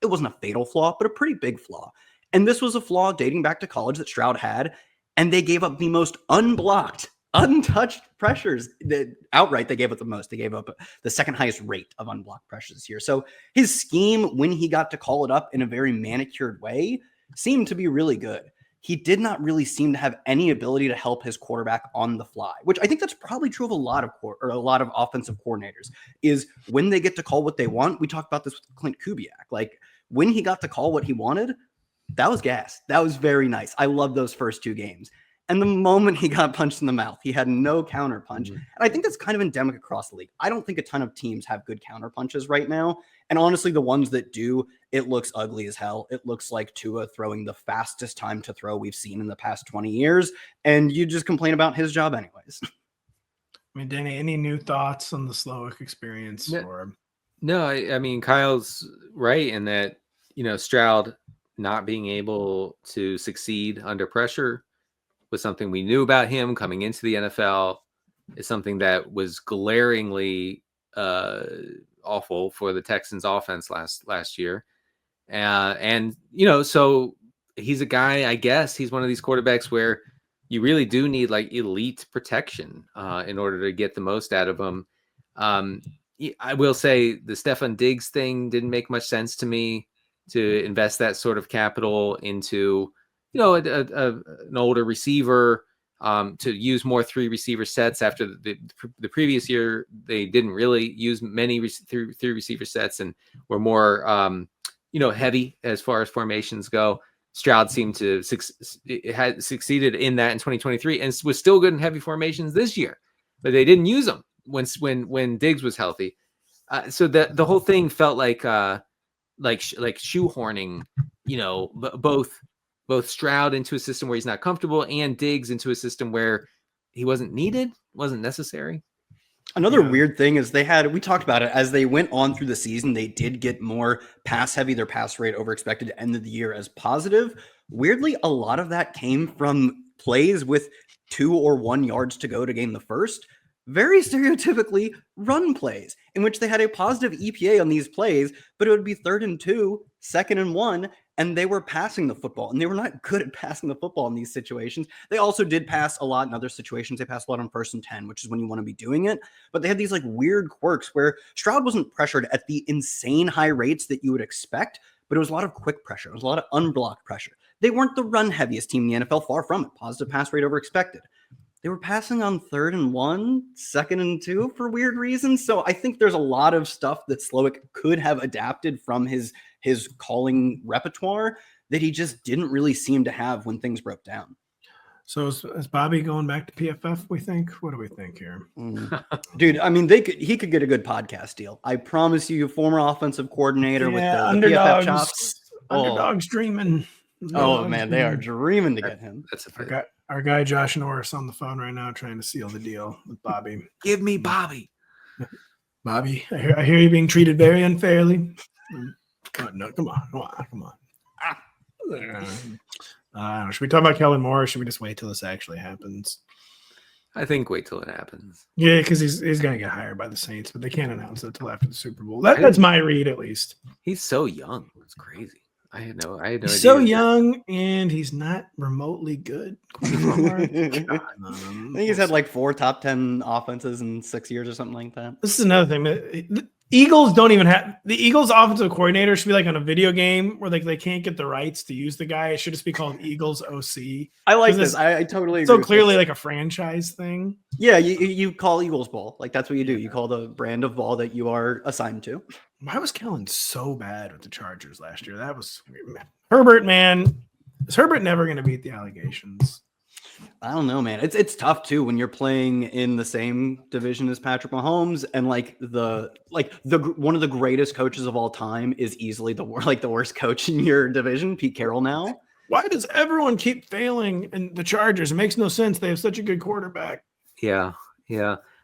wasn't a fatal flaw, but a pretty big flaw. And this was a flaw dating back to college that Stroud had, and they gave up the most unblocked untouched pressures. Outright, they gave up the most. They gave up the second highest rate of unblocked pressures this year. So his scheme, when he got to call it up in a very manicured way, seemed to be really good. He did not really seem to have any ability to help his quarterback on the fly, which I think that's probably true of a lot of offensive coordinators, is when they get to call what they want. We talked about this with Klint Kubiak. Like, when he got to call what he wanted, that was gas. That was very nice. I love those first 2 games. And the moment he got punched in the mouth, he had no counter punch. And I think that's kind of endemic across the league. I don't think a ton of teams have good counter punches right now. And honestly, the ones that do, it looks ugly as hell. It looks like Tua throwing the fastest time to throw we've seen in the past 20 years. And you just complain about his job anyways. I mean, Denny, any new thoughts on the Slowik experience? No, I mean, Kyle's right in that, Stroud not being able to succeed under pressure was something we knew about him coming into the NFL. Is something that was glaringly awful for the Texans offense last year. And so he's a guy, I guess he's one of these quarterbacks where you really do need like elite protection in order to get the most out of him. I will say the Stefon Diggs thing didn't make much sense to me, to invest that sort of capital into, an older receiver, to use more 3 receiver sets. After the previous year, they didn't really use many 3 receiver sets and were more, heavy as far as formations go. Stroud seemed to had succeeded in that in 2023 and was still good in heavy formations this year, but they didn't use them when Diggs was healthy. So the whole thing felt like shoehorning, both Stroud into a system where he's not comfortable and Diggs into a system where he wasn't needed, wasn't necessary. Another weird thing is we talked about it as they went on through the season, they did get more pass heavy. Their pass rate over expected to end of the year as positive. Weirdly, a lot of that came from plays with 2 or 1 yards to go to gain the first. Very stereotypically run plays in which they had a positive EPA on these plays, but it would be 3rd and 2, 2nd and 1, and they were passing the football, and they were not good at passing the football in these situations. They also did pass a lot in other situations. They passed a lot on 1st and 10, which is when you want to be doing it. But they had these like weird quirks where Stroud wasn't pressured at the insane high rates that you would expect, but it was a lot of quick pressure. It was a lot of unblocked pressure. They weren't the run heaviest team in the NFL, far from it. Positive pass rate over expected. They were passing on 3rd and 1, 2nd and 2 for weird reasons. So I think there's a lot of stuff that Slowik could have adapted from his calling repertoire that he just didn't really seem to have when things broke down. So is Bobby going back to PFF, we think? What do we think here? Dude, I mean, he could get a good podcast deal. I promise you, former offensive coordinator with the PFF chops. Underdogs dreaming. Oh, man, they are dreaming to get him. That's our guy Josh Norris on the phone right now trying to seal the deal with Bobby. Give me Bobby. Bobby, I hear you being treated very unfairly. Oh, no, come on. Should we talk about Kellen Moore, or should we just wait till this actually happens? I think wait till it happens. Yeah, because he's going to get hired by the Saints, but they can't announce it till after the Super Bowl. That's my read, at least. He's so young. It's crazy. I had no idea. He's so young, and he's not remotely good. I think he's had like 4 top 10 offenses in 6 years or something like that. This is another thing. The Eagles don't even have – the Eagles offensive coordinator should be like on a video game where they can't get the rights to use the guy. It should just be called Eagles OC. I like this. I totally agree. So clearly like a franchise thing. Yeah, you call Eagles ball. Like that's what you do. You call the brand of ball that you are assigned to. Why was Kellen so bad with the Chargers last year? That was Herbert, man. Is Herbert never going to beat the allegations? I don't know, man. It's tough too when you're playing in the same division as Patrick Mahomes, and the one of the greatest coaches of all time is easily the worst coach in your division, Pete Carroll. Now, why does everyone keep failing in the Chargers? It makes no sense. They have such a good quarterback. Yeah.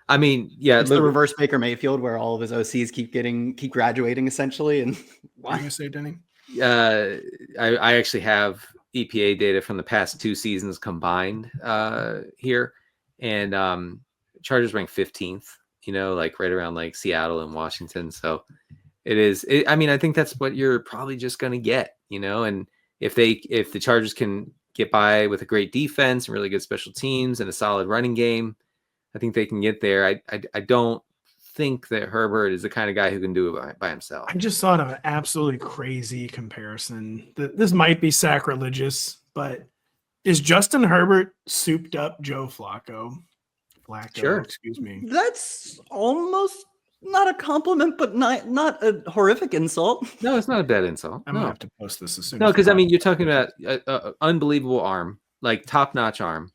I mean, yeah, it's the reverse Baker Mayfield, where all of his OCs keep graduating essentially. And why are you say, Denny? I actually have EPA data from the past 2 seasons combined here, and Chargers ranked 15th. Like right around like Seattle and Washington. So it is. I mean, I think that's what you're probably just going to get. And if the Chargers can get by with a great defense and really good special teams and a solid running game, I think they can get there. I don't think that Herbert is the kind of guy who can do it by himself. I just thought of an absolutely crazy comparison. This might be sacrilegious, but is Justin Herbert souped up Joe Flacco? Sure. Excuse me. That's almost not a compliment, but not a horrific insult. No, it's not a bad insult. I'm gonna have to post this as soon. No, as because I mean, you're talking about an unbelievable arm, like top-notch arm.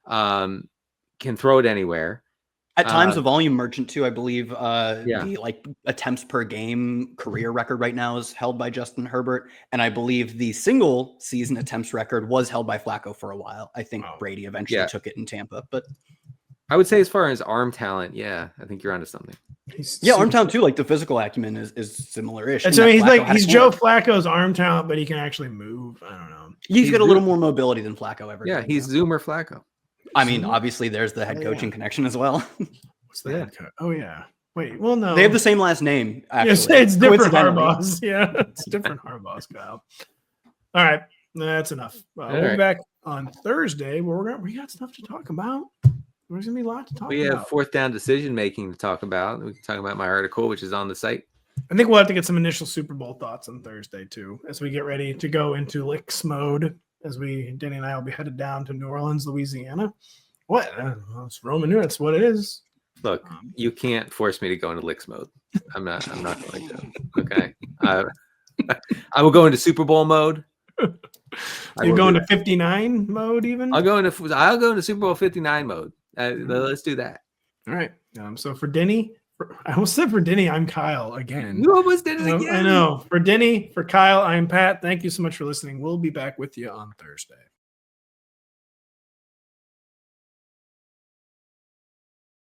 Can throw it anywhere. At times, a volume merchant too. I believe the like attempts per game career record right now is held by Justin Herbert, and I believe the single season attempts record was held by Flacco for a while. I think Brady eventually took it in Tampa, but I would say as far as arm talent, I think you're onto something. Arm talent too. Like the physical acumen is similar-ish. So he's Joe Flacco's arm talent, but he can actually move. I don't know. He's got a little more mobility than Flacco ever. Yeah, he's Zoomer Flacco. I mean, obviously, there's the head coaching connection as well. What's the head coach? Oh, yeah. Wait, well, no. They have the same last name, actually. It's different Harbaughs. Yeah, it's different Harbaughs, Kyle. All right, that's enough. We'll be back on Thursday where we got stuff to talk about. There's going to be a lot to talk about. We have fourth down decision-making to talk about. We can talk about my article, which is on the site. I think we'll have to get some initial Super Bowl thoughts on Thursday, too, as we get ready to go into licks mode. As Denny and I will be headed down to New Orleans, Louisiana. What? It's Roman numerals. That's what it is. Look, you can't force me to go into licks mode. I'm not going to. Okay. I will go into Super Bowl mode. You're going to 59 mode even? I'll go into Super Bowl 59 mode. Let's do that. All right. So for Denny, I almost said for Denny, I'm Kyle again. You almost did it again. I know. For Denny, for Kyle, I'm Pat. Thank you so much for listening. We'll be back with you on Thursday.